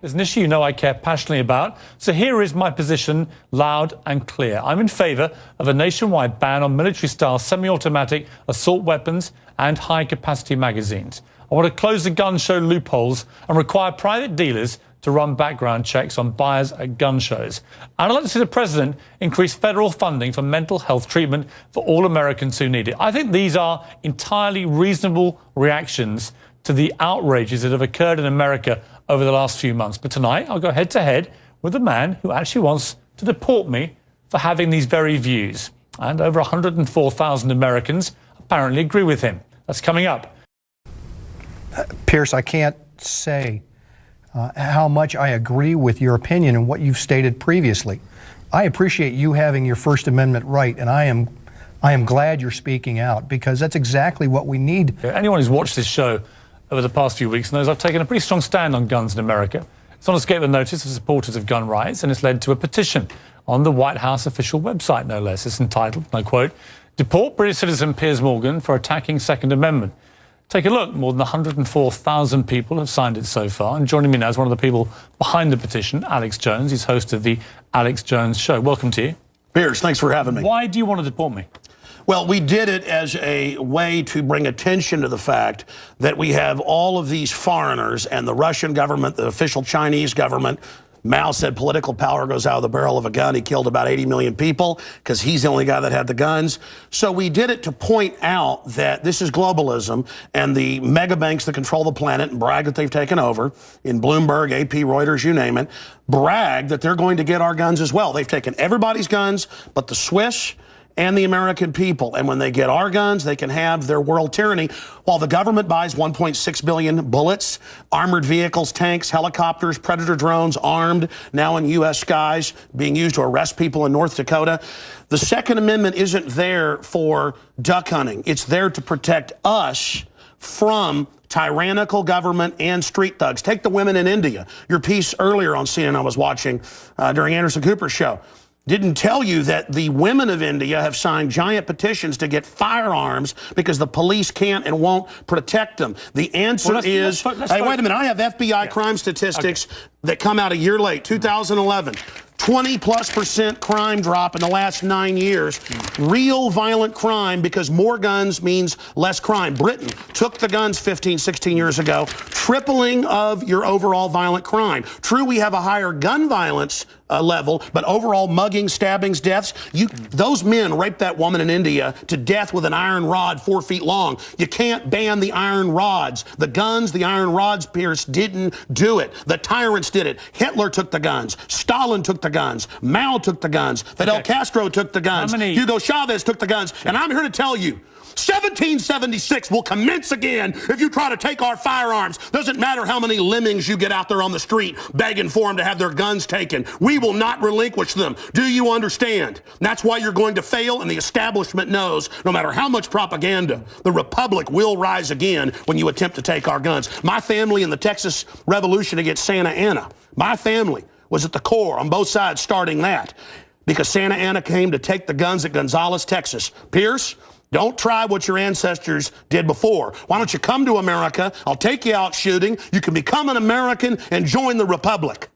There's an issue you know I care passionately about, so here is my position, loud and clear. I'm in favour of a nationwide ban on military-style semi-automatic assault weapons and high-capacity magazines. I want to close the gun show loopholes and require private dealers to run background checks on buyers at gun shows. And I'd like to see the President increase federal funding for mental health treatment for all Americans who need it. I think these are entirely reasonable reactions to the outrages that have occurred in America over the last few months. But tonight, I'll go head-to-head with a man who actually wants to deport me for having these very views. And over 104,000 Americans apparently agree with him. That's coming up. Piers, I can't say how much I agree with your opinion and what you've stated previously. I appreciate you having your First Amendment right, and I am glad you're speaking out, because that's exactly what we need. Anyone who's watched this show over the past few weeks knows I've taken a pretty strong stand on guns in America. It's not escaped the notice of supporters of gun rights, and it's led to a petition on the White House official website, no less. It's entitled, and I quote, "Deport British citizen Piers Morgan for attacking Second Amendment." Take a look. More than 104,000 people have signed it so far. And joining me now is one of the people behind the petition, Alex Jones. He's host of the Alex Jones Show. Welcome to you. Piers, thanks for having me. Why do you want to deport me? Well, we did it as a way to bring attention to the fact that we have all of these foreigners, and the Russian government, the official Chinese government. Mao said political power goes out of the barrel of a gun. He killed about 80 million people because he's the only guy that had the guns. So we did it to point out that this is globalism, and the mega banks that control the planet and brag that they've taken over, in Bloomberg, AP, Reuters, you name it, brag that they're going to get our guns as well. They've taken everybody's guns but the Swiss and the American people. And when they get our guns, they can have their world tyranny, while the government buys 1.6 billion bullets, armored vehicles, tanks, helicopters, Predator drones, armed, now in U.S. skies, being used to arrest people in North Dakota. The Second Amendment isn't there for duck hunting. It's there to protect us from tyrannical government and street thugs. Take the women in India. Your piece earlier on CNN I was watching during Anderson Cooper's show didn't tell you that the women of India have signed giant petitions to get firearms because the police can't and won't protect them. The answer is, hey, wait a minute, I have FBI crime statistics that come out a year late, 2011. 20+% crime drop in the last 9 years. Real violent crime, because more guns means less crime. Britain took the guns 15, 16 years ago, tripling of your overall violent crime. True, we have a higher gun violence level, but overall muggings, stabbings, deaths, those men raped that woman in India to death with an iron rod 4 feet long. You can't ban the iron rods. The guns, the iron rods, Piers, didn't do it. The tyrants did it. Hitler took the guns. Stalin took the guns. Mao took the guns. Fidel Castro took the guns. Hugo Chavez took the guns. And I'm here to tell you, 1776 will commence again if you try to take our firearms. Doesn't matter how many lemmings you get out there on the street begging for them to have their guns taken. We will not relinquish them. Do you understand? And that's why you're going to fail, and the establishment knows no matter how much propaganda, the Republic will rise again when you attempt to take our guns. My family in the Texas Revolution against Santa Anna, my family was at the core on both sides starting that, because Santa Anna came to take the guns at Gonzales, Texas. Piers, don't try what your ancestors did before. Why don't you come to America? I'll take you out shooting. You can become an American and join the Republic.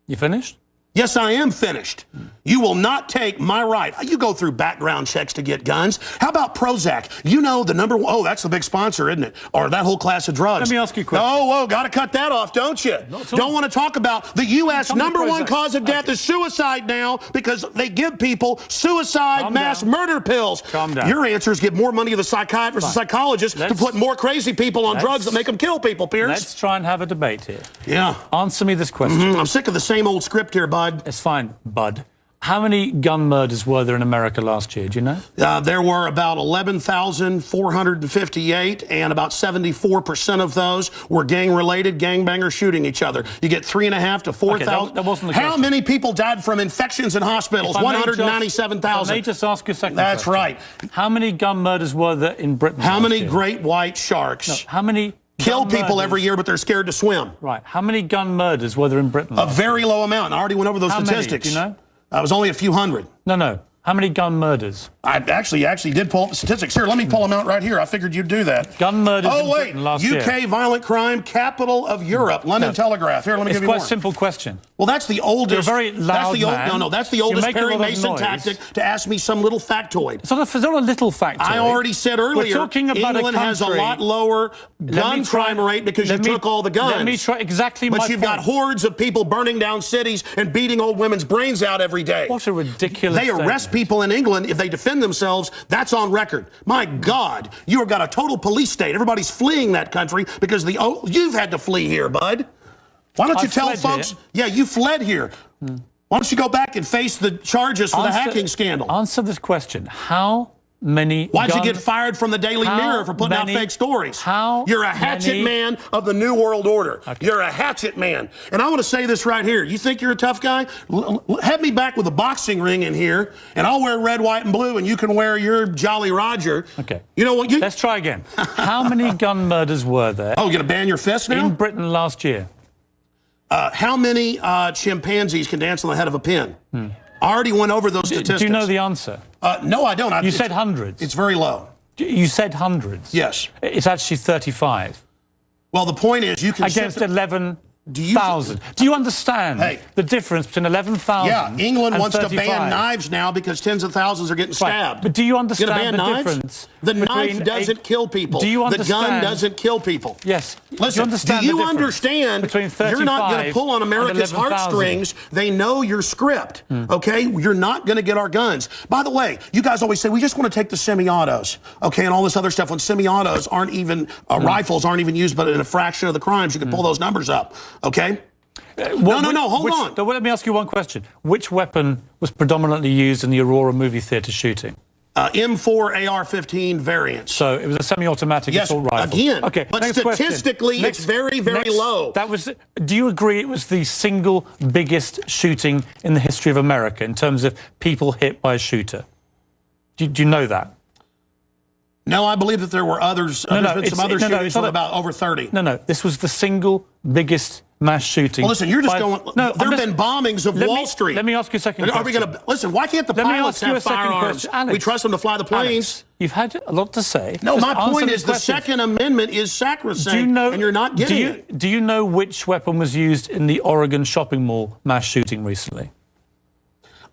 You finished? Yes, I am finished. You will not take my right. You go through background checks to get guns. How about Prozac? You know the number one, oh, that's the big sponsor, isn't it? Or that whole class of drugs. Let me ask you a question. Oh, got to cut that off, don't you? Don't want to talk about the U.S. number one cause of death is suicide now, because they give people suicide mass murder pills. Calm down. Your answer is give more money to the psychiatrists and psychologists to put more crazy people on drugs that make them kill people, Piers. Let's try and have a debate here. Yeah. Answer me this question. I'm sick of the same old script here, bud. It's fine, bud. How many gun murders were there in America last year? Do you know? There were about 11,458, and about 74% of those were gang-related, gangbangers shooting each other. You get 3,500 to 4,000. That wasn't the question. How many people died from infections in hospitals? 197,000. Let me just ask you a second. That's question. right. How many gun murders were there in Britain? How many year? great white sharks? No, how many kill people every year, but they're scared to swim? Right. How many gun murders were there in Britain? A very low amount. I already went over those statistics. Many, do you know? It was only a few hundred. No. How many gun murders? I actually did pull up the statistics. Here, let me pull them out right here. I figured you'd do that. Gun murders in Oh, wait. Britain last year. UK violent crime, capital of Europe. London Telegraph. Here, let me give you more. It's quite a simple question. Well, that's the oldest. You're a very loud man. No, that's the oldest You make a Perry lot of Mason noise. tactic to ask me some little factoid. It's not a little factoid. I already said earlier, We're talking about England a has a country. lot lower gun crime rate because you took all the guns. Let me try exactly But my you've point. got hordes of people burning down cities and beating old women's brains out every day. What a ridiculous They arrest statement. people in England if they defend themselves. That's on record. My God, you have got a total police state. Everybody's fleeing that country because you've had to flee here, bud. Why don't you tell folks? Yeah, you fled here. Why don't you go back and face the charges for the hacking scandal? Answer this question. How many Why'd you get fired from the Daily Mirror for putting out fake stories? You're a hatchet man of the New World Order. Okay. You're a hatchet man. And I want to say this right here. You think you're a tough guy? Have me back with a boxing ring in here, and I'll wear red, white, and blue, and you can wear your Jolly Roger. Okay. You know what? Let's try again. How many gun murders were there? Oh, you're going to ban your fist now? In Britain last year. How many chimpanzees can dance on the head of a pin? I already went over those statistics. Do you know the answer? No, I don't. You said hundreds. It's very low. You said hundreds. Yes. It's actually 35. Well, the point is you can... Against 11,000. Do you understand the difference between 11,000 Yeah, England and wants 35? to ban knives now because tens of thousands are getting stabbed. But do you understand ban the knives? difference? The knife doesn't kill people. Do you understand? The gun doesn't kill people. Yes. Listen, do you understand between you're not going to pull on America's heartstrings? They know your script, okay? You're not going to get our guns. By the way, you guys always say, we just want to take the semi-autos, okay, and all this other stuff when semi-autos aren't even, rifles aren't even used but in a fraction of the crimes. You can pull those numbers up, okay? No, hold on. Let me ask you one question. Which weapon was predominantly used in the Aurora movie theatre shooting? M4 AR-15 variants. So it was a semi-automatic assault rifle. Again. Okay, but statistically, it's very, very low. Do you agree it was the single biggest shooting in the history of America in terms of people hit by a shooter? Do you know that? No, I believe that there were others. There's been some other shootings from about over 30. No, this was the single biggest mass shooting. Well, listen, you're just going... No, there have been bombings of Wall Street. Let me ask you a second question. Are we going to... Listen, why can't the pilots have firearms? We trust them to fly the planes. Alex, you've had a lot to say. No, my point is the Second Amendment is sacrosanct, and you're not getting it. Do you know which weapon was used in the Oregon shopping mall mass shooting recently?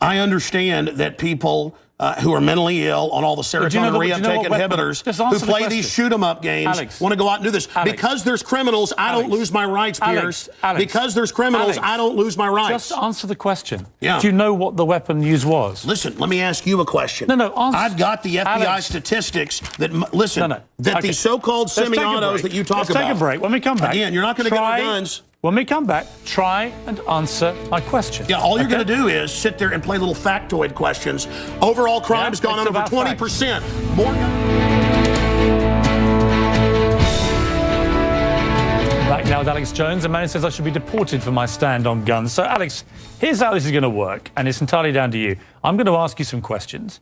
I understand that people... who are mentally ill on all the serotonin reuptake inhibitors, who play these shoot-'em-up games, want to go out and do this. Because there's criminals, I don't lose my rights, Piers. Because there's criminals, I don't lose my rights. Just answer the question. Yeah. Do you know what the weapon used was? Listen, let me ask you a question. No, answer. I've got the FBI statistics that, that the so-called semi-autos that you talk about. Let's take a break. When we come back... Again, you're not going to get our guns. When we come back, try and answer my question. Yeah, all you're going to do is sit there and play little factoid questions. Overall crime's gone up over 20%. More. Back now with Alex Jones. A man who says I should be deported for my stand on guns. So, Alex, here's how this is going to work, and it's entirely down to you. I'm going to ask you some questions.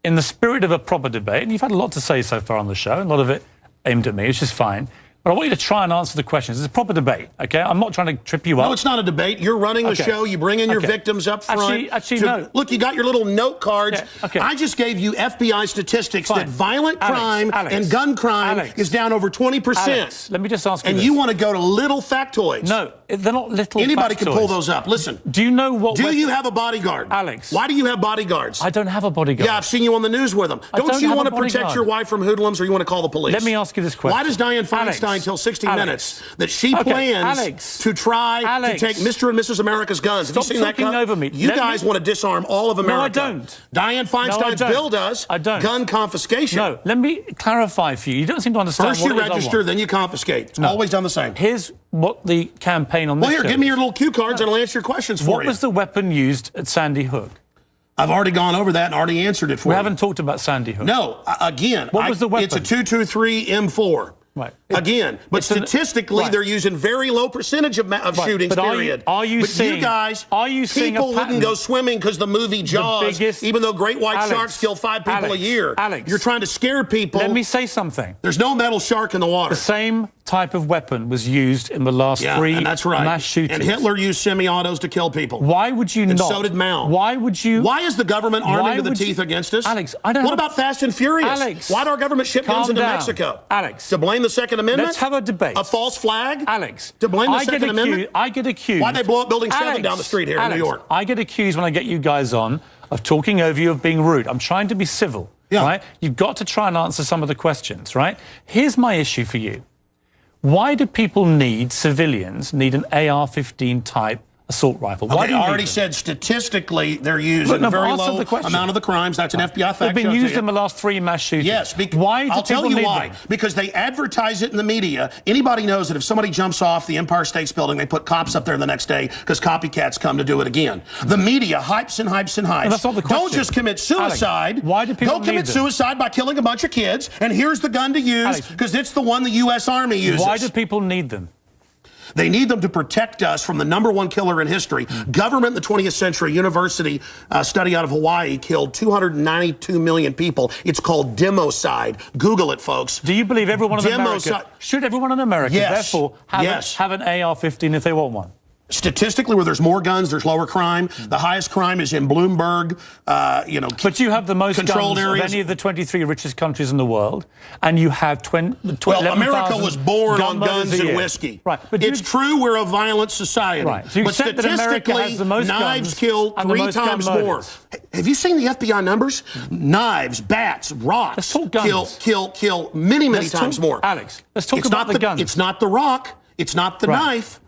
In the spirit of a proper debate, and you've had a lot to say so far on the show, and a lot of it aimed at me, which is fine. But I want you to try and answer the questions. It's a proper debate, okay? I'm not trying to trip you up. No, it's not a debate. You're running the show. You bring in your victims up front. Actually, no. Look, you got your little note cards. Yeah, okay. I just gave you FBI statistics that violent crime and gun crime is down over 20%. Alex, let me just ask you And this. you want to go to little factoids. No, they're not little Anybody factoids. can pull those up. Listen. Do you know what... Do you have a bodyguard? Alex. Why do you have bodyguards? I don't have a bodyguard. Yeah, I've seen you on the news with them. Don't you want to protect your wife from hoodlums, or you want to call the police? Let me ask you this question. Why does Dianne Feinstein tell 60 Minutes that she plans to try to take Mr. and Mrs. America's guns? Stop Have you seen that? talking over me. You guys want to disarm all of America. No, I don't. Dianne Feinstein's bill does gun confiscation. No, let me clarify for you. You don't seem to understand First you register, then you confiscate. It's always done the same. Here's what the campaign on this Well, here, give me your little cue cards and I'll answer your questions for you. What was the weapon used at Sandy Hook? I've already gone over that and already answered it for you. We haven't talked about Sandy Hook. No, again, what was the weapon? It's a 223 M4. Right. Again, but statistically, they're using very low percentage of shootings. But period. Are you seeing? You guys? Are you seeing people wouldn't go swimming because the movie Jaws, even though great white sharks kill 5 people a year. Alex, you're trying to scare people. Let me say something. There's no metal shark in the water. The same type of weapon was used in the last three and that's right. mass shootings. And Hitler used semi-autos to kill people. Why would you not? So did Mao. Why would you? Why is the government arming to the teeth against us? Alex, I don't What about Fast and Furious? Alex, why did our government ship guns into down. Mexico? Alex. To blame the Second Amendment? Let's have a debate. A false flag? Alex. To blame the Second Amendment? I get accused. Why'd they blow up Building 7 Alex, down the street here in New York? I get accused when I get you guys on of talking over you, of being rude. I'm trying to be civil, right? You've got to try and answer some of the questions, right? Here's my issue for you. Why do people civilians need an AR-15 type assault rifle? Why do you I already need said statistically they're using a very low amount of the crimes. That's an FBI fact. They've been used in the last 3 mass shootings. Yes. Why do I'll tell you why. them? Because they advertise it in the media. Anybody knows that if somebody jumps off the Empire State Building, they put cops up there the next day because copycats come to do it again. The media hypes and hypes and hypes. No, that's not the question. Don't just commit suicide. Alex, why do people Go commit suicide by killing a bunch of kids, and here's the gun to use because it's the one the U.S. Army uses. Why do people need them? They need them to protect us from the #1 killer in history. Government in the 20th century, university study out of Hawaii killed 292 million people. It's called democide. Google it, folks. Do you believe everyone in America, should everyone in America, therefore, have an AR-15 if they want one? Statistically, where there's more guns, there's lower crime. The highest crime is in Bloomberg, But you have the most controlled guns areas. of any of the 23 richest countries in the world, and you have America was born on guns and whiskey. Right. But it's true we're a violent society. Right. So you but said that America statistically, has the most knives guns kill and the 3 most gun times more. murders. Have you seen the FBI numbers? Knives, bats, rocks kill many times more. Alex, let's talk about the guns. It's not the rock. It's not the knife.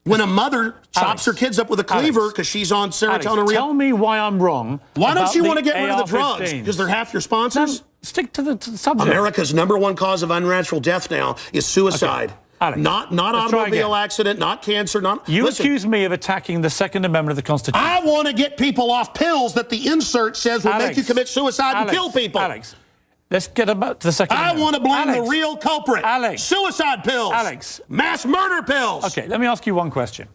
When a mother chops her kids up with a cleaver because she's on serotonin. Tell me why I'm wrong. Why don't you want to get rid of the AR-15s? drugs? Because they're half your sponsors? No, stick to the subject. America's #1 cause of unnatural death now is suicide. Okay. Alex, not automobile accident, not cancer, not... You accuse me of attacking the Second Amendment of the Constitution. I want to get people off pills that the insert says will make you commit suicide and kill people. Alex, let's get about to the Second Amendment. I want to blame the real culprit. Suicide pills. Mass murder pills. Okay, let me ask you one question.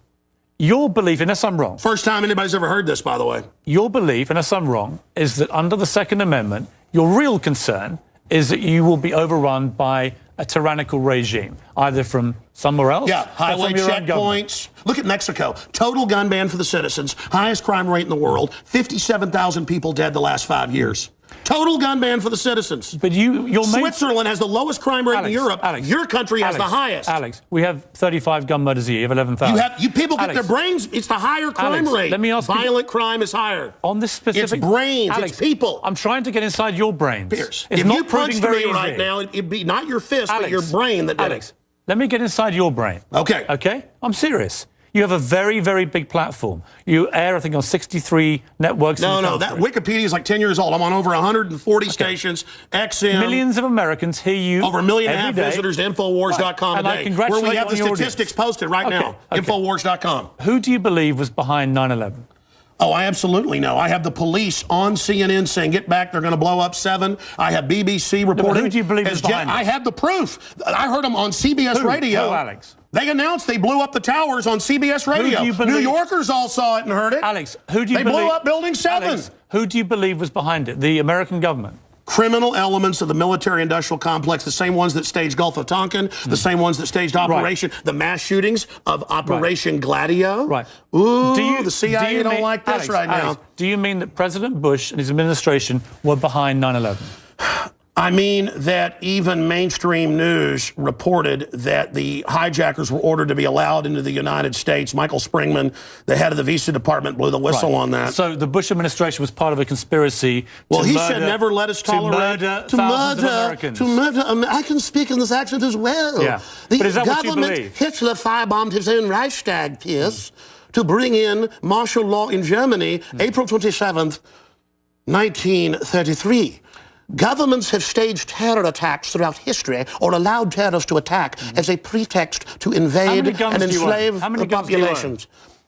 Your belief, unless I'm wrong... First time anybody's ever heard this, by the way. Your belief, unless I'm wrong, is that under the Second Amendment, your real concern is that you will be overrun by a tyrannical regime, either from somewhere else or highway from your own checkpoints. Look at Mexico. Total gun ban for the citizens. Highest crime rate in the world. 57,000 people dead the last 5 years. Total gun ban for the citizens. But Switzerland has the lowest crime rate in Europe. Your country has the highest. Alex, we have 35 gun murders a year. You have 11,000. You people get their brains. It's the higher crime rate. Let me ask Violent crime is higher. On this specific... It's brains. It's people. I'm trying to get inside your brains. Piers, it's if not you punched me right easy. now, it'd be not your fist, but your brain that did it. Let me get inside your brain. Okay. Okay? I'm serious. You have a very, very big platform. You air, I think, on 63 networks. No, that Wikipedia is like 10 years old. I'm on over 140 stations. XM. Millions of Americans hear you. Over 1.5 million day. visitors to Infowars.com today. Where we have the statistics posted right now. Infowars.com. Who do you believe was behind 9/11? Oh, I absolutely know. I have the police on CNN saying, get back, they're going to blow up 7. I have BBC reporting. Who do you believe is behind I have the proof. I heard them on CBS Radio. Who, Alex? They announced they blew up the towers on CBS Radio. New Yorkers all saw it and heard it. Alex, who do you believe? They blew up Building 7. Alex, who do you believe was behind it? The American government? Criminal elements of the military-industrial complex, the same ones that staged Gulf of Tonkin, the same ones that staged the mass shootings of Operation Gladio. Right. Ooh, the CIA don't like this now. Do you mean that President Bush and his administration were behind 9/11? I mean that even mainstream news reported that the hijackers were ordered to be allowed into the United States. Michael Springman, the head of the Visa Department, blew the whistle on that. So the Bush administration was part of a conspiracy he said never let us tolerate to murder Americans. I can speak in this accent as well. Yeah. The but is that government, what you believe? Hitler firebombed his own Reichstag, Piers, to bring in martial law in Germany, April 27th, 1933. Governments have staged terror attacks throughout history or allowed terrorists to attack as a pretext to invade and enslave the populations.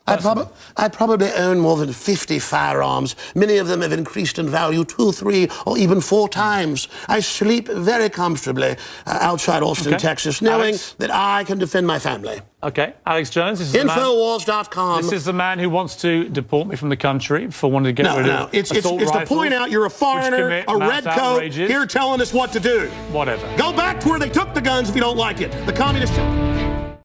I probably own more than 50 firearms. Many of them have increased in value 2, 3, or even 4 times. I sleep very comfortably outside Austin, Texas, knowing that I can defend my family. Okay, Alex Jones, this is Infowars.com. This is the man who wants to deport me from the country for wanting to get rid of it's assault to rifles, point out you're a foreigner, a red coat, here telling us what to do. Whatever. Go back to where they took the guns if you don't like it. The communist...